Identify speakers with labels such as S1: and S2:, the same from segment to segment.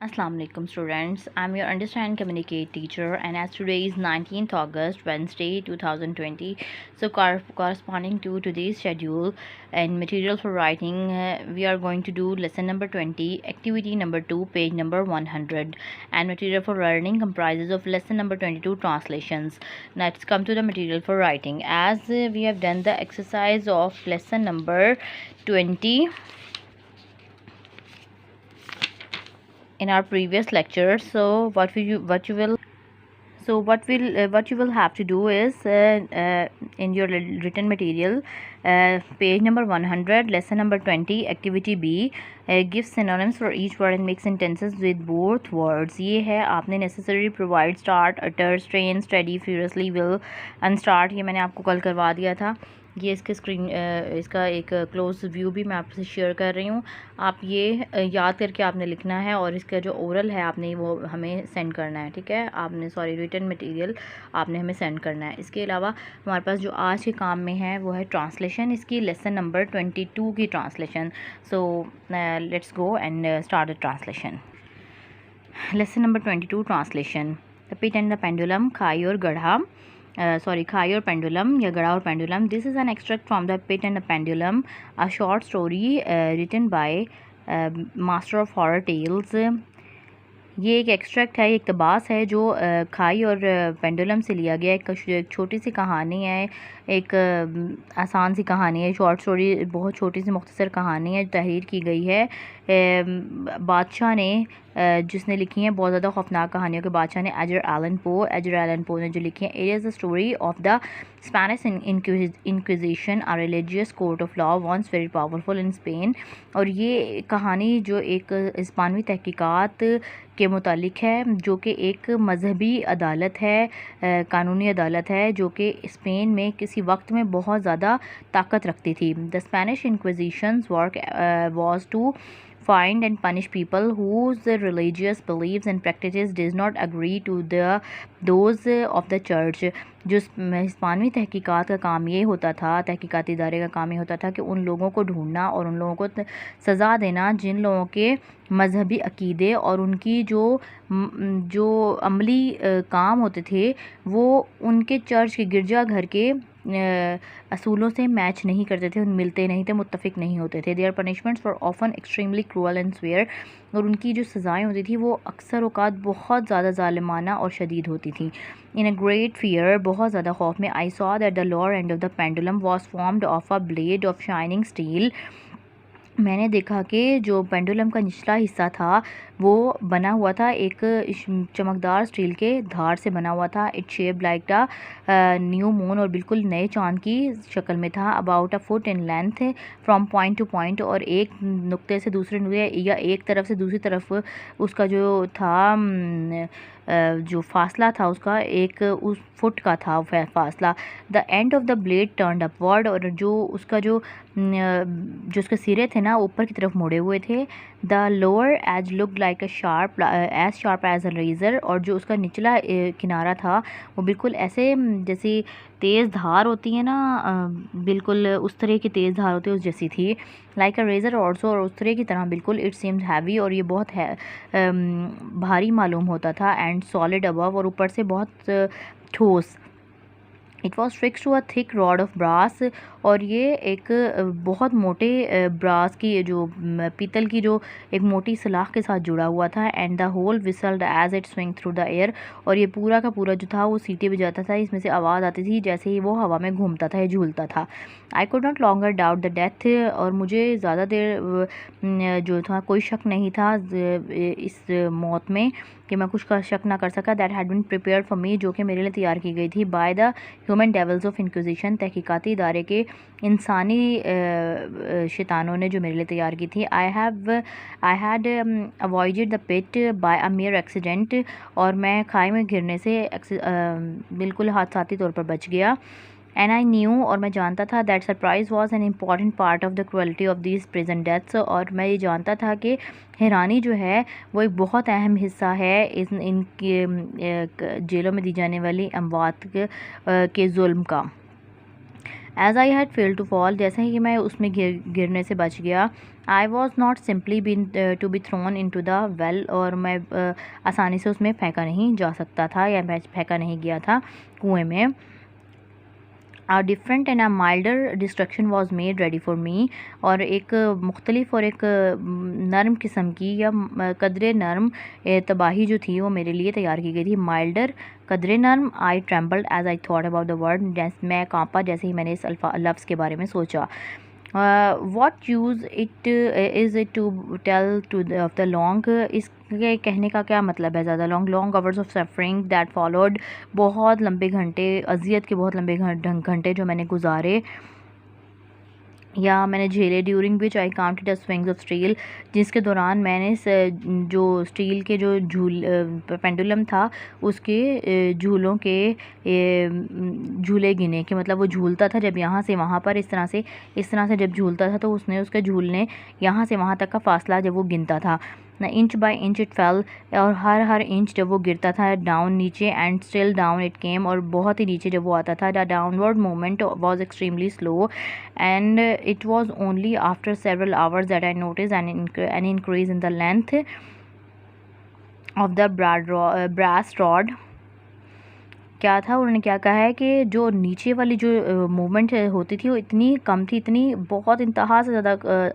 S1: Assalamu alaikum students. I'm your Understand and Communicate teacher, and as today is 19th August, Wednesday 2020, so corresponding to today's schedule and material for writing, we are going to do lesson number 20, activity number 2, page number 100, and material for learning comprises of lesson number 22 translations. Now let's come to the material for writing. As we have done the exercise of lesson number 20 in our previous lecture, so what you will have to do is in your written material, page number 100, lesson number 20, activity B, give synonyms for each word and make sentences with both words. ये है आपने necessary, provide, start, utter, strain, steady, furiously, will, unstart, ये मैंने आपको कल करवा दिया था। ये इसके स्क्रीन इसका एक क्लोज व्यू भी मैं आपसे शेयर कर रही हूँ। आप ये याद करके आपने लिखना है और इसका जो ओरल है आपने वो हमें सेंड करना है, ठीक है। आपने रिटन मटेरियल आपने हमें सेंड करना है। इसके अलावा हमारे पास जो आज के काम में है वो है ट्रांसलेशन, इसकी लेसन नंबर 22 की translation. So let's go and start the translation. Lesson number 22 translation. The pit and the pendulum, खाई और गढ़ा, खाई और पेंडुलम या गड़ा और pendulum. This is an extract from the pit and the pendulum, a short story written by master of horror tales. ये एक एक्सट्रैक्ट है, एक इक़्तिबास है जो खाई और पेंडुलम से लिया गया। एक छोटी सी कहानी है, एक आसान सी कहानी है, शॉर्ट स्टोरी, बहुत छोटी सी मुख्तसर कहानी है जो तहरीर की गई है बादशाह ने, जिसने लिखी है बहुत ज़्यादा खौफनाक कहानियों के बादशाह ने, एडगर एलन पो ने जो लिखी है। It is the story of the Spanish inquisition, a religious court of law once very powerful in Spain. और ये कहानी जो एक इस्पानवी तहकीकात के मुतालिक है, जो कि एक मजहबी अदालत है, कानूनी अदालत है, जो कि स्पेन में किसी वक्त में बहुत ज़्यादा ताकत रखती थी। The Spanish inquisitions work was to find and punish people whose religious beliefs and practices does not agree to those of the church। जो हिस्पानवी तहकीकात का काम ये होता था, तहकीकाती इदारे का काम ये होता था कि उन लोगों को ढूंढना और उन लोगों को सज़ा देना जिन लोगों के मजहबी अकीदे और उनकी जो अमली काम होते थे वो उनके चर्च के गिरजाघर के असूलों से मैच नहीं करते थे, मिलते नहीं थे, मुत्तफिक नहीं होते थे। Their punishments for often extremely cruel and severe. और उनकी जो सज़ाएँ होती थी वो अक्सर औक़ात बहुत ज़्यादा ज़ालिमाना और शदीद होती थी। इन अ ग्रेट फियर, बहुत ज़्यादा खौफ में, I saw that the lower end of the pendulum was formed of a blade of shining steel. मैंने देखा कि जो पेंडुलम का निचला हिस्सा था वो बना हुआ था एक चमकदार स्टील के धार से बना हुआ था। It shape like the new moon, और बिल्कुल नए चांद की शक्ल में था। About a foot in length from point two point, और एक नुक्ते से दूसरे नुक्ते या एक तरफ से दूसरी तरफ उसका जो था जो फासला था उसका एक उस फुट का था फासला। The end of the blade turned upward, और जो उसका जो उसके सिरे थे ना ऊपर की तरफ मुड़े हुए थे। The lower edge look like a sharp edge a razor, और जो उसका निचला किनारा था वो बिल्कुल ऐसे जैसी तेज़ धार होती है ना, बिल्कुल उस तरह की तेज़ धार होती है उस जैसी थी। लाइक अ रेज़र ऑल्सो, और उस तरह की तरह बिल्कुल। इट सीम्स हैवी, और ये बहुत है भारी मालूम होता था। एंड सॉलिड अबव, और ऊपर से बहुत ठोस। It was fix to a thick rod of brass, और ये एक बहुत मोटे ब्रास की जो पीतल की जो एक मोटी सलाख के साथ जुड़ा हुआ था। And the whole whistled as it swing through the air, और ये पूरा का पूरा जो था वो सीटी बजाता था, इसमें से आवाज़ आती थी जैसे ही वो हवा में घूमता था या झूलता था। I could not longer doubt the death, और मुझे ज़्यादा देर जो था कोई शक नहीं था इस मौत में, कि मैं कुछ का शक ना कर सका। That had been prepared for me, जो कि मेरे लिए तैयार की गई थी by the human devils of inquisition, तहकीकाती इदारे के इंसानी शैतानों ने जो मेरे लिए तैयार की थी। I had avoided the pit by a mere accident, और मैं खाई में गिरने से बिल्कुल हादसाती तौर पर बच गया। एंड आई न्यू, और मैं जानता था, that surprise was an important part of the cruelty of these present deaths, और मैं ये जानता था कि हैरानी जो है वो एक बहुत अहम हिस्सा है इनके जेलों में दी जाने वाली अमवात के जुल्म का। As I had fail to fall, जैसे ही मैं उसमें गिरने से बच गया। I was not simply been to be thrown into the well, और मैं आसानी से उसमें फेंका नहीं जा सकता था या मैं फेंका नहीं गया था कुएँ में। A different and a milder destruction was made ready for me, और एक मुख्तलिफ और एक नरम किस्म की या कदरे नरम तबाही जो थी वो मेरे लिए तैयार की गई थी। माइल्डर, कदरे नरम। I trembled as I thought about the word, जैसे मैं कांपा जैसे ही मैंने इस लफ्ज़ के बारे में सोचा। What use it is it to tell to of the long, इसके कहने का क्या मतलब है ज़्यादा long, long hours of suffering that followed, बहुत लंबे घंटे, अजियत के बहुत लंबे घंटे जो मैंने गुजारे या मैंने झेले। During which I counted the swings of steel, जिसके दौरान मैंने जो स्टील के जो पेंडुलम था उसके झूलों के झूले गिने, कि मतलब वो झूलता था जब यहाँ से वहाँ पर इस तरह से जब झूलता था तो उसने उसके झूलने यहाँ से वहाँ तक का फासला जब वो गिनता था। Inch by inch it fail, और हर इंच जब वो गिरता था डाउन नीचे, and still down it came, और बहुत ही नीचे जब वो आता था। The downward movement was extremely slow, and it was only after several hours that I noticed an increase in the length of the brass rod। क्या था, उन्होंने क्या कहा है कि जो नीचे वाली जो मूवमेंट होती थी वो इतनी कम थी, इतनी बहुत इंतहा से ज़्यादा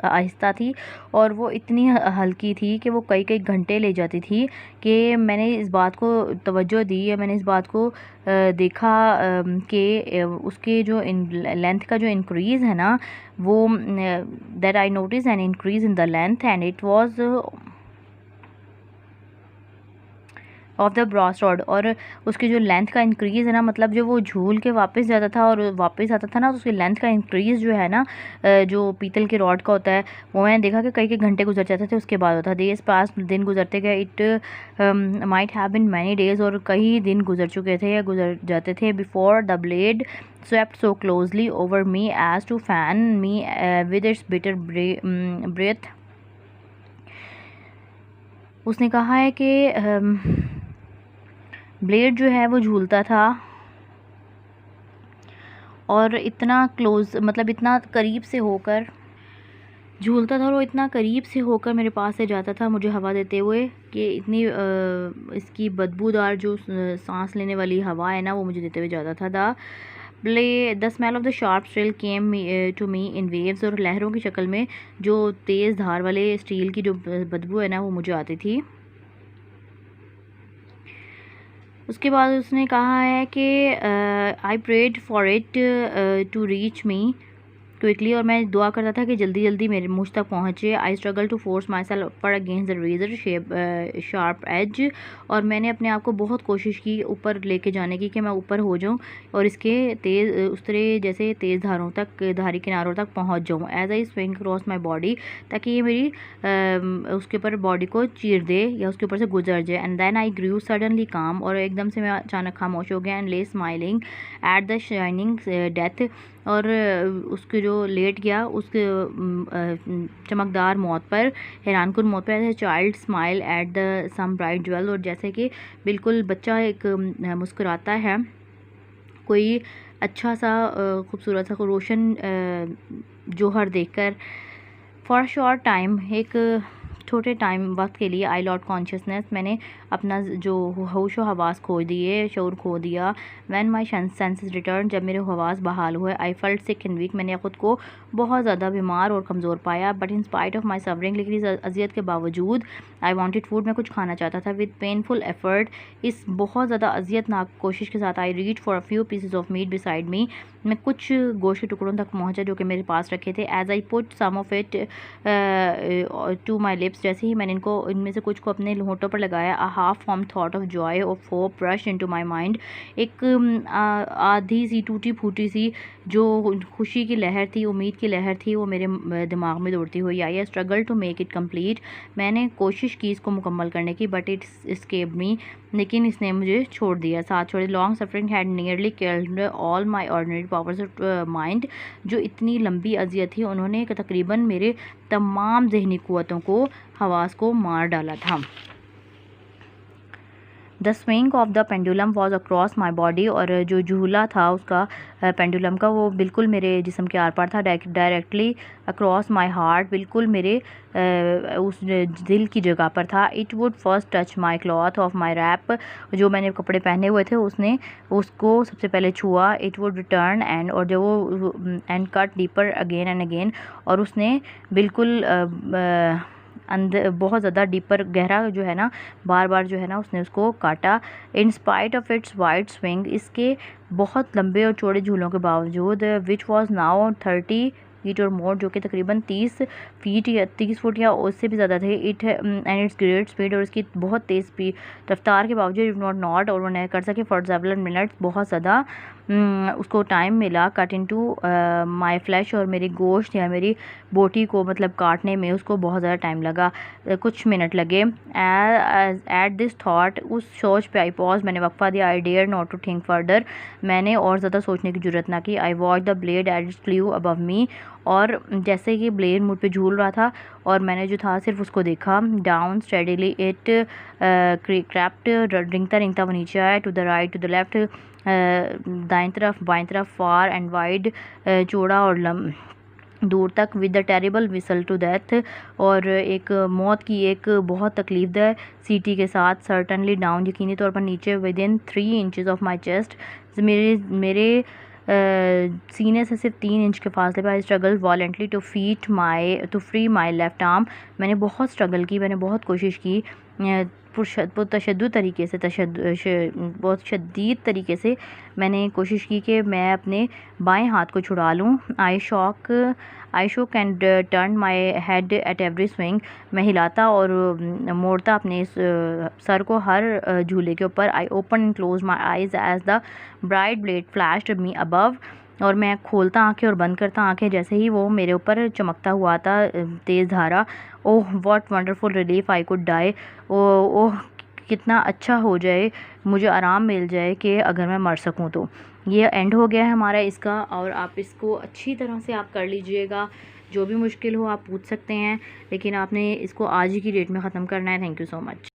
S1: आहिस्ता थी, और वो इतनी हल्की थी कि वो कई कई घंटे ले जाती थी, कि मैंने इस बात को तवज्जो दी या मैंने इस बात को देखा कि उसके जो लेंथ का जो इंक्रीज़ है ना वो that I notice an increase in the length and it was of the brass rod, और उसकी जो लेंथ का इंक्रीज़ है ना, मतलब जो वो झूल के वापस जाता था और वापस आता था ना, तो उसकी लेंथ का इंक्रीज़ जो है ना जो पीतल के रॉड का होता है, वो मैंने देखा कि कई घंटे गुजर जाते थे उसके बाद होता। डेज पास, दिन गुजरते गए। It might have been many days, और कई दिन गुजर चुके थे या गुजर जाते थे। Before the blade swept so closely over me as to fan me with its bitter breath. उसने कहा है कि ब्लेड जो है वो झूलता था और इतना क्लोज, मतलब इतना करीब से होकर झूलता था, और वो इतना करीब से होकर मेरे पास से जाता था मुझे हवा देते हुए, कि इतनी इसकी बदबूदार जो सांस लेने वाली हवा है ना वो मुझे देते हुए जाता था। The smell of the sharp steel came to me in waves, और लहरों की शक्ल में जो तेज़ धार वाले स्टील की जो बदबू है ना वो मुझे आती थी। उसके बाद उसने कहा है कि I prayed for it to reach me quickly, और मैं दुआ करता था कि जल्दी जल्दी मेरे मुझ तक पहुँचे। I struggle to force myself upper against the razor sharp edge, और मैंने अपने आप को बहुत कोशिश की ऊपर लेके जाने की कि मैं ऊपर हो जाऊँ और इसके तेज़ उस तरह जैसे तेज़ धारों तक, धारी किनारों तक पहुँच जाऊँ। As I swing cross my body, ताकि ये मेरी उसके ऊपर बॉडी को चीर दे या उसके ऊपर से गुजर जाए। And then I grew suddenly calm, और एकदम से मैं अचानक खामोश हो गया। एंड ले smiling at the shining death, और उसके जो लेट गया उसके चमकदार मौत पर, हैरानकुन मौत पर। As a child smile at the some bright jewel, और जैसे कि बिल्कुल बच्चा एक मुस्कुराता है कोई अच्छा सा खूबसूरत सा रोशन जौहर देखकर। फॉर शॉर्ट टाइम, एक छोटे टाइम वक्त के लिए, आई लॉट कॉन्शियसनेस, मैंने अपना जो होश व हवास खो दिए, शऊर खो दिया। व्हेन माई सेंसेस रिटर्न, जब मेरे हवास बहाल हुए। I felt sick and weak, मैंने खुद को बहुत ज़्यादा बीमार और कमज़ोर पाया। But in spite of my suffering, लेकिन इस अजियत के बावजूद, आई वॉन्टेड फूड, मैं कुछ खाना चाहता था। विद पेनफुल एफर्ट, इस बहुत ज़्यादा अजियतनाक कोशिश के साथ, I reach for a few pieces of meat beside me, मैं कुछ गोश्त के टुकड़ों तक पहुँचा जो कि मेरे पास रखे थे। As I put some of it to my lips, जैसे ही मैंने इनमें से कुछ को अपने होठों पर लगाया, a half form thought of Joy of hope rush into my mind, एक आधी सी टूटी फूटी सी जो खुशी की लहर थी, उम्मीद की लहर थी, वो मेरे दिमाग में दौड़ती हुई आई। Struggle to make it complete, मैंने कोशिश की इसको मुकम्मल करने की, बट इट्स एस्केप्ड मी, लेकिन इसने मुझे छोड़ दिया, साथ छोड़ दिया। Long suffering had nearly killed all my ordinary powers of mind, जो इतनी लंबी अजियत थी उन्होंने तकरीबन मेरे तमाम जहनी क़ुव्वतों को, हवास को मार डाला था। The swing of the pendulum was across my body, और जो झूला था उसका पेंडुलम का वो बिल्कुल मेरे जिस्म के आर पार था, डायरेक्टली अक्रॉस माई हार्ट, बिल्कुल मेरे उस दिल की जगह पर था। It would first touch my cloth of my wrap, जो मैंने कपड़े पहने हुए थे उसने उसको सबसे पहले छुआ। इट वुड रिटर्न एंड, और जो वो and cut deeper again and again, और उसने बिल्कुल अंदर बहुत ज़्यादा डीपर गहरा जो है ना, बार बार जो है ना उसने उसको काटा। इन spite of its wide swing, इसके बहुत लंबे और चौड़े झूलों के बावजूद, विच वॉज नाउ 30 फीट और मोर, जो कि तकरीबन 30 फीट या 30 फुट या उससे भी ज़्यादा थे। It and it's great speed, और इसकी बहुत तेज़ स्पीड रफ्तार के बावजूद, इफ नॉट और वो नहीं कर सके फॉर सेवरल मिनट्स, बहुत ज़्यादा उसको टाइम मिला कट इनटू माय फ्लैश, और मेरी गोश्त या मेरी बोटी को मतलब काटने में उसको बहुत ज़्यादा टाइम लगा, कुछ मिनट लगे। एट दिस थाट, उस सोच पे आई पॉज, मैंने वक्फा दिया। I dare not to think further, मैंने और ज़्यादा सोचने की जरूरत ना की। I watch the blade at its flew above me, और जैसे कि ब्लेड मुझ पे झूल रहा था और मैंने जो था सिर्फ उसको देखा। डाउन स्टेडीली इट क्रैप्ट, रिंगता रिंगता वो नीचे आया। To the right to the left, दाएं तरफ बाएं तरफ, फार एंड वाइड, चौड़ा और दूर तक। With the terrible whistle to death, और एक मौत की एक बहुत तकलीफदह सीटी के साथ। सर्टनली डाउन, यकीनी तौर पर नीचे। Within 3 inches of my chest, मेरे सीने से सिर्फ 3 इंच के फासले पर। I struggle violently to free my left arm, मैंने बहुत स्ट्रगल की, मैंने बहुत कोशिश की तशद्दुद तरीके से, बहुत शदीद तरीके से मैंने कोशिश की कि मैं अपने बाएं हाथ को छुड़ा लूँ। आई शोक and turn my head at every swing, मैं हिलाता और मोड़ता अपने सर को हर झूले के ऊपर। I open and close my eyes as the bright blade flashed me above, और मैं खोलता आंखें और बंद करता आंखें जैसे ही वो मेरे ऊपर चमकता हुआ था तेज़ धारा। Oh what wonderful relief I could die, ओह कितना अच्छा हो जाए, मुझे आराम मिल जाए कि अगर मैं मर सकूं तो। ये एंड हो गया है हमारा इसका, और आप इसको अच्छी तरह से आप कर लीजिएगा। जो भी मुश्किल हो आप पूछ सकते हैं, लेकिन आपने इसको आज ही की डेट में ख़त्म करना है। Thank you so much.